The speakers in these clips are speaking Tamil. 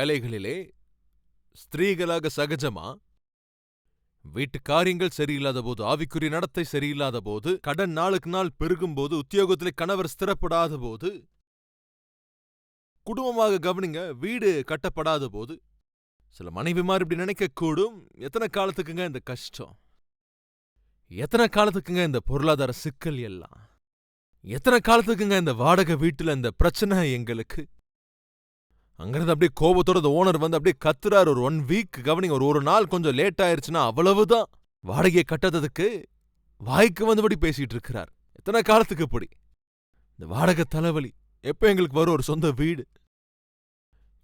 வேளைகளிலே ஸ்திரீகளாக சகஜமா வீட்டு காரியங்கள் சரியில்லாத போது, ஆவிக்குரிய நடத்தை சரியில்லாத போது, கடன் நாளுக்கு நாள் பெருகும் போது, உத்தியோகத்திலே கணவர் ஸ்திரப்படாத போது, குடும்பமாக கவனிங்க வீடு கட்டப்படாத போது, சில மனைவிமார் இப்படி நினைக்கக்கூடும், எத்தனை காலத்துக்குங்க இந்த கஷ்டம், எத்தனை காலத்துக்குங்க இந்த பொருளாதார சிக்கல் எல்லாம், எத்தனை காலத்துக்குங்க இந்த வாடகை வீட்டுல இந்த பிரச்சனை எங்களுக்கு. அங்கிருந்து அப்படியே கோபத்தோட ஓனர் வந்து அப்படியே கத்துறாரு. ஒரு 1 வீக் கவனிங்க, ஒரு நாள் கொஞ்சம் லேட் ஆயிருச்சுன்னா அவ்வளவுதான், வாடகையை கட்டதுக்கு வாய்க்கு வந்தபடி பேசிட்டு இருக்கிறார். எத்தனை காலத்துக்கு இப்படி இந்த வாடகை தலைவலி? எப்போ எங்களுக்கு வரும் ஒரு சொந்த வீடு?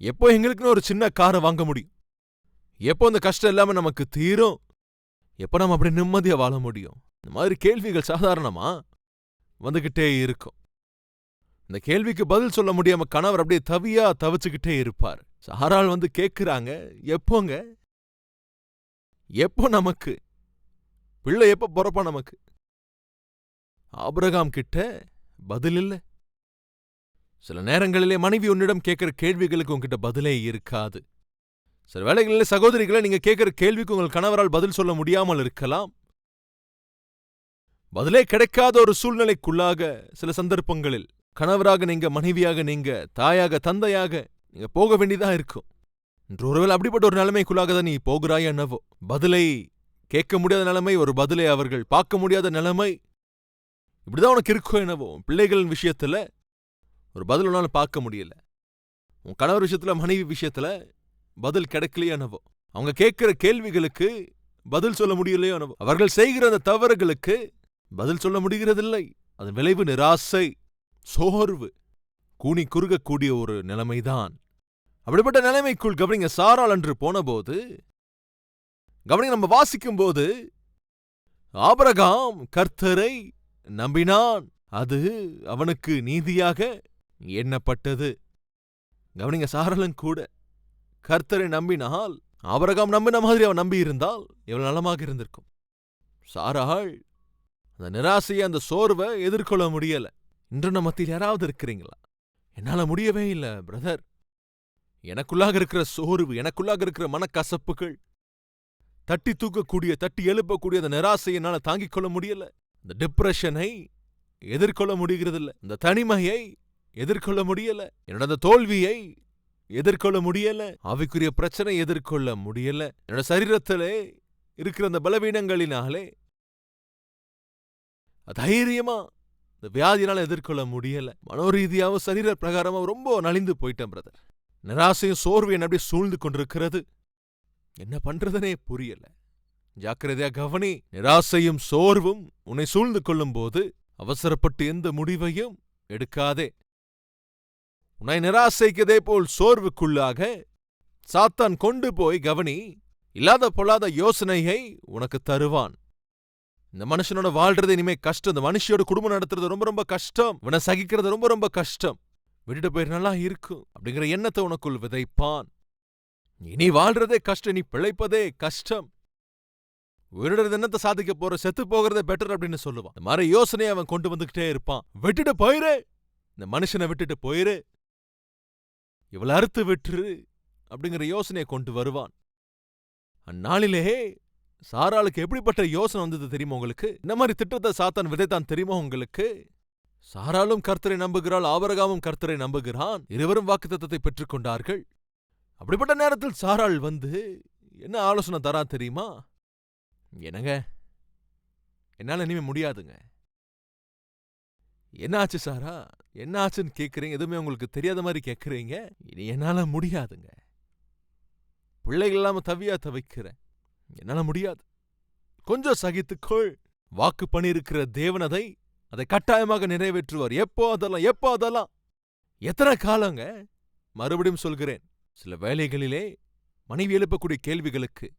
எப்போ எங்களுக்குன்னு ஒரு சின்ன காரை வாங்க முடியும்? எப்போ இந்த கஷ்டம் இல்லாம நமக்கு தீரும்? எப்போ நம்ம அப்படி நிம்மதியா வாழ முடியும்? இந்த மாதிரி கேள்விகள் சாதாரணமா வந்துகிட்டே இருக்கும். இந்த கேள்விக்கு பதில் சொல்ல முடியாம கணவர் அப்படியே தவியா தவிச்சுக்கிட்டே இருப்பார். சாராள் வந்து கேட்கிறாங்க, எப்போங்க, எப்போ நமக்கு பிள்ளை எப்போ பொறப்பா நமக்கு? ஆபிரகாம் கிட்ட பதில் இல்ல. சில நேரங்களிலே மனைவி உன்னிடம் கேட்கிற கேள்விகளுக்கு உங்ககிட்ட பதிலே இருக்காது. சில வேளைகளிலே சகோதரிகளை நீங்க கேட்கிற கேள்விக்கு உங்கள் கணவரால் பதில் சொல்ல முடியாமல் இருக்கலாம். பதிலே கிடைக்காத ஒரு சூழ்நிலைக்குள்ளாக சில சந்தர்ப்பங்களில் கணவராக நீங்க, மனைவியாக நீங்க, தாயாக தந்தையாக நீங்க போக வேண்டியதா இருக்கும். இன்று ஒருவேளை அப்படிப்பட்ட ஒரு நிலைமைக்குள்ளாக தான் நீ போகிறாய் என்னவோ. பதிலை கேட்க முடியாத நிலைமை, ஒரு பதிலை அவர்கள் பார்க்க முடியாத நிலைமை, இப்படிதான் உனக்கு இருக்கோ என்னவோ. பிள்ளைகளின் விஷயத்துல ஒரு பதில் உன்னால பார்க்க முடியல, உன் கணவர் விஷயத்துல, மனைவி விஷயத்துல பதில் கிடைக்கலையோ என்னவோ. அவங்க கேட்கிற கேள்விகளுக்கு பதில் சொல்ல முடியலையோ என்னவோ. அவர்கள் செய்கிற அந்த தவறுகளுக்கு பதில் சொல்ல முடிகிறதில்லை. அதன் விளைவு நிராசை, சோர்வு, கூனி குறுகக்கூடிய ஒரு நிலைமைதான். அப்படிப்பட்ட நிலைமைக்குள் கவனிங்க சாராள் அன்று போனபோது, கவனிங்க நம்ம வாசிக்கும் போது, ஆபிரகாம் கர்த்தரை நம்பினான், அது அவனுக்கு நீதியாக எண்ணப்பட்டது. கவனிங்க சாராளும் கூட கர்த்தரை நம்பினால், ஆபிரகாம் நம்பின மாதிரி அவன் நம்பி இருந்தால் எவ்வளவு நலமாக இருந்திருக்கும். சாராள் அந்த நிராசையை, அந்த சோர்வை எதிர்கொள்ள முடியல. இன்று நம்ம மத்தியில் யாராவது இருக்கிறீங்களா? என்னால முடியவே இல்லை பிரதர், எனக்குள்ளாக இருக்கிற சோர்வு, எனக்குள்ளாக இருக்கிற மனக்கசப்புகள், தட்டி தூக்கக்கூடிய, தட்டி எழுப்பக்கூடிய அந்த நிராசையை என்னால தாங்கிக் கொள்ள முடியல. இந்த டிப்ரெஷனை எதிர்கொள்ள முடிகிறதில்ல, இந்த தனிமையை எதிர்கொள்ள முடியல, என்னோட அந்த தோல்வியை எதிர்கொள்ள முடியல, ஆவிக்குரிய பிரச்சனை எதிர்கொள்ள முடியல, என்னோட சரீரத்திலே இருக்கிற அந்த பலவீனங்களினாலே தைரியமா இந்த வியாதினால எதிர்கொள்ள முடியல. மனோரீதியாவும் சரீர பிரகாரமாவும் ரொம்ப நலிந்து போயிட்டேன் பிரதர். நிராசையும் சோர்வு என்ன அப்படியே சூழ்ந்து கொண்டிருக்கிறது. என்ன பண்றதுனே புரியல. ஜாக்கிரதையா கவனி. நிராசையும் சோர்வும் உன்னை சூழ்ந்து கொள்ளும் போது அவசரப்பட்டு எந்த முடிவையும் எடுக்காதே. உன்னை நிராசைக்கதே போல் சோர்வுக்குள்ளாக சாத்தான் கொண்டு போய் கவனி, இல்லாத பொல்லாத யோசனையை உனக்கு தருவான். இந்த மனுஷனோட வாழ்றது இனிமே கஷ்டம், இந்த மனுஷியோட குடும்பம் நடத்துறது ரொம்ப ரொம்ப கஷ்டம், இவனை சகிக்கிறது ரொம்ப ரொம்ப கஷ்டம், விட்டுட்டு போய் நல்லா இருக்கும் அப்படிங்கிற எண்ணத்தை உனக்குள் விதைப்பான். இனி வாழ்றதே கஷ்டம், நீ பிழைப்பதே கஷ்டம், உயிரிழந்த எண்ணத்தை சாதிக்க போற, செத்து போகிறதே பெட்டர் அப்படின்னு சொல்லுவான். இந்த மாதிரி யோசனையை அவன் கொண்டு வந்துகிட்டே இருப்பான். விட்டுட்டு போயிரு, இந்த மனுஷனை விட்டுட்டு போயிரு, இவளை அறுத்து விட்டுரு அப்படிங்கிற யோசனையை கொண்டு வருவான். அந்நாளிலே சாராளுக்கு எப்படிப்பட்ட யோசனை வந்தது தெரியுமா உங்களுக்கு? இந்த மாதிரி திட்டத்தை சாத்தான் விதைத்தான் தெரியுமா உங்களுக்கு? சாராளும் கர்த்தரை நம்புகிறாள், ஆபிரகாமும் கர்த்தரை நம்புகிறான், இருவரும் வாக்குத்தத்தத்தை பெற்றுக் கொண்டார்கள். அப்படிப்பட்ட நேரத்தில் சாராள் வந்து என்ன ஆலோசனை தரா தெரியுமா? என்னங்க, என்னால இனிமே முடியாதுங்க. என்ன ஆச்சு சாரா, என்ன ஆச்சுன்னு கேட்குறீங்க, எதுவுமே உங்களுக்கு தெரியாத மாதிரி கேட்குறீங்க. இனி என்னால முடியாதுங்க, பிள்ளைகள் இல்லாம தவியா தவிக்கிறேன், என்னால முடியாது, கொஞ்சம் சகித்துக்கொள். வாக்கு பண்ணியிருக்கிற தேவன் அதை கட்டாயமாக நிறைவேற்றுவார். எப்போ அதெல்லாம் எத்தனை காலங்க? மறுபடியும் சொல்கிறேன், சில வேளைகளிலே மனைவி எழுப்பக்கூடிய கேள்விகளுக்கு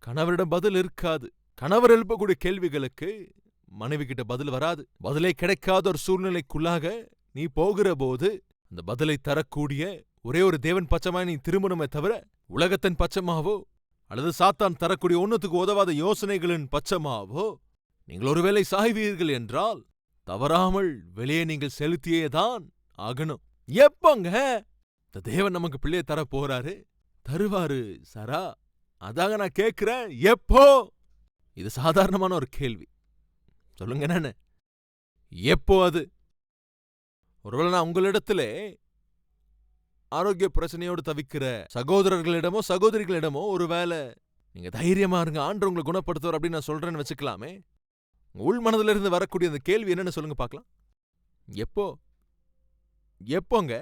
கணவரிடம் பதில் இருக்காது, கணவர் எழுப்பக்கூடிய கேள்விகளுக்கு மனைவி கிட்ட பதில் வராது. பதிலே கிடைக்காத ஒரு சூழ்நிலைக்குள்ளாக நீ போகிற போது அந்த பதிலை தரக்கூடிய ஒரே ஒரு தேவன் பட்சமாய் நீ திரும்பணுமே தவிர, உலகத்தின் பட்சமாவோ அல்லது சாத்தான் தரக்கூடிய ஒன்னுத்துக்கு உதவாத யோசனைகளின் பட்சமாவோ நீங்கள் ஒருவேளை சாய்வீர்கள் என்றால் தவறாமல் வெளியே நீங்கள் செலுத்தியேதான் ஆகணும். எப்பங்க இந்த தேவன் நமக்கு பிள்ளையை தர போறாரு? தருவாரு சாரா. அதாங்க நான் கேட்கிறேன், எப்போ? இது சாதாரணமான ஒரு கேள்வி. சொல்லுங்க நானு, எப்போ அது? ஒருவேளை நான் உங்களிடத்திலே ஆரோக்கிய பிரச்சனையோடு தவிக்கிற சகோதரர்களிடமோ சகோதரிகளிடமோ ஒருவேளை நீங்க தைரியமா இருங்க, ஆண்டவர் உங்களை குணப்படுத்துவார் அப்படின்னு நான் சொல்றேன்னு வச்சுக்கலாமே. உள் மனதிலிருந்து இருந்து வரக்கூடிய அந்த கேள்வி என்னன்னு சொல்லுங்க பார்க்கலாம். எப்போ? எப்போங்க?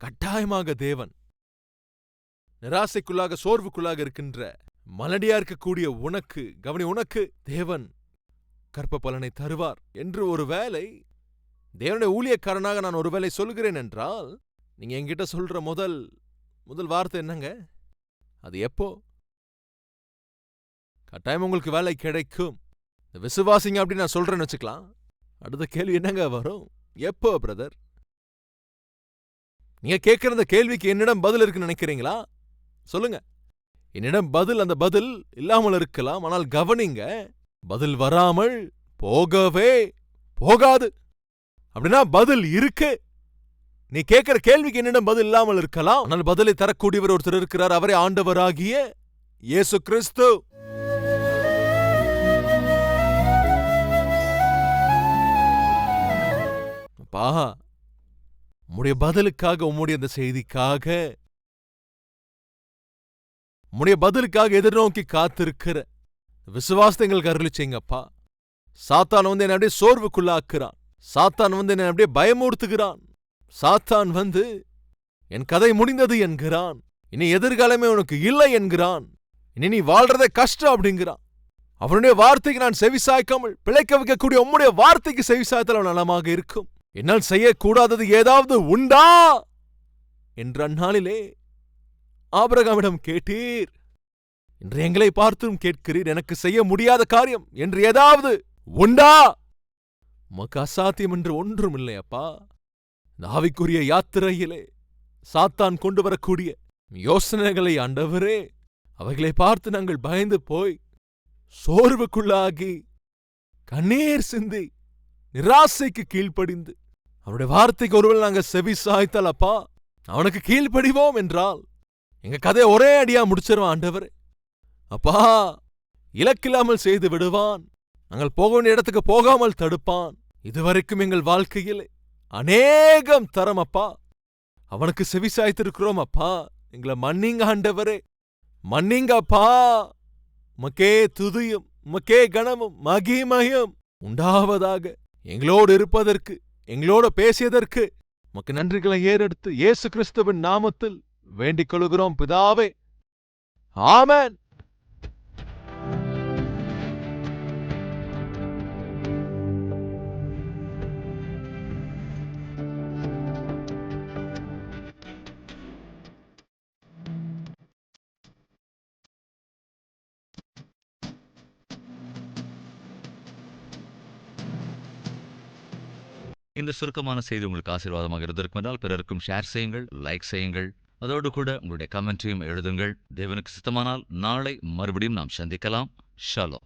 கட்டாயமாக தேவன் நிராசைக்குள்ளாக சோர்வுக்குள்ளாக இருக்கின்ற மலடியா இருக்கக்கூடிய உனக்கு, கவனி, உனக்கு தேவன் கற்ப பலனை தருவார் என்று ஒருவேளை தேவனுடைய ஊழியக்காரனாக நான் ஒருவேளை சொல்கிறேன் என்றால், நீங்க என்கிட்ட சொல்ற முதல் வார்த்தை என்னங்க? அது எப்போ? கட்டாயம் உங்களுக்கு வேலை கிடைக்கும், விசுவாசிங்க அப்படின்னு நான் சொல்றேன்னு வச்சுக்கலாம். அடுத்த கேள்வி என்னங்க வரும்? எப்போ பிரதர்? நீங்க கேட்கிற அந்த கேள்விக்கு என்னிடம் பதில் இருக்குன்னு நினைக்கிறீங்களா? சொல்லுங்க. என்னிடம் அந்த பதில் இல்லாமல் இருக்கலாம். ஆனால் கவனிங்க, பதில் வராமல் போகவே போகாது. அப்படின்னா பதில் இருக்கு. நீ கேட்கிற கேள்விக்கு என்னிடம் பதில் இல்லாமல் இருக்கலாம், ஆனால் பதிலை தரக்கூடியவர் ஒருத்தர் இருக்கிறார். அவரே ஆண்டவராகிய இயேசு கிறிஸ்து. அப்பா, உம்முடைய பதிலுக்காக, உம்முடைய அந்த செய்திக்காக, உம்முடைய பதிலுக்காக எதிர்நோக்கி காத்திருக்கிற விசுவாசத்தை எங்களுக்கு அருளி செய்யுங்கப்பா. சாத்தான் வந்து என்னை அப்படியே சோர்வுக்குள்ளாக்குறான். சாத்தான் வந்து என்னை அப்படியே பயமுறுத்துகிறான். சாத்தான் வந்து என் கதை முடிந்தது என்கிறான். இனி எதிர்காலமே உனக்கு இல்லை என்கிறான். இனி நீ வாழ்றதே கஷ்டம் அப்படிங்கிறான். அவனுடைய வார்த்தைக்கு நான் செவிசாய்க்காமல் பிழைக்க வைக்கக்கூடிய உம்முடைய வார்த்தைக்கு செவிசாய்த்தல் நலமாக இருக்கும். என்னால் செய்யக்கூடாதது ஏதாவது உண்டா என்ற அந்நாளிலே ஆபிரகாமிடம் கேட்டீர். இன்று எங்களை பார்த்தும் கேட்கிறீர், எனக்கு செய்ய முடியாத காரியம் என்று ஏதாவது உண்டா? உமக்கு அசாத்தியம் என்று ஒன்றும் இல்லை அப்பா. ஆவிக்குரிய யாத்திரையிலே சாத்தான் கொண்டு வரக்கூடிய யோசனைகளை ஆண்டவரே, அவைகளை பார்த்து நாங்கள் பயந்து போய் சோர்வுக்குள்ளாகி கண்ணீர் சிந்தி நிராசைக்கு கீழ்ப்படிந்து அவருடைய வார்த்தைக்கு ஒருவேளை நாங்கள் செவி சாய்த்தால் அப்பா, அவனுக்கு கீழ்ப்படிவோம் என்றால் எங்க கதையை ஒரே அடியா முடிச்சிருவான் ஆண்டவரே. அப்பா, இலக்கில்லாமல் செய்து விடுவான். நாங்கள் போக வேண்டிய இடத்துக்கு போகாமல் தடுப்பான். இதுவரைக்கும் எங்கள் வாழ்க்கையில் அநேகம் தரம் அப்பா அவனுக்கு செவி சாய்த்திருக்கிறோம் அப்பா. எங்களை மன்னிங்க ஆண்டவரே, மன்னிங்க அப்பா. உமக்கே துதியும் உமக்கே கனமும் மகிமையும் உண்டாவதாக. எங்களோடு இருப்பதற்கு, எங்களோடு பேசியதற்கு உமக்கு நன்றிகளை ஏறெடுத்து இயேசு கிறிஸ்துவின் நாமத்தில் வேண்டிக் கொள்கிறோம் பிதாவே. ஆமென். இந்த சுருக்கமான செய்தி உங்களுக்கு ஆசீர்வாதமாக இருந்திருக்குமென்றால் பிறருக்கும் ஷேர் செய்யுங்கள், லைக் செய்யுங்கள். அதோடு கூட உங்களுடைய கமெண்ட்டையும் எழுதுங்கள். தேவனுக்கு சித்தமானால் நாளை மறுபடியும் நாம் சந்திக்கலாம். ஷாலோம்.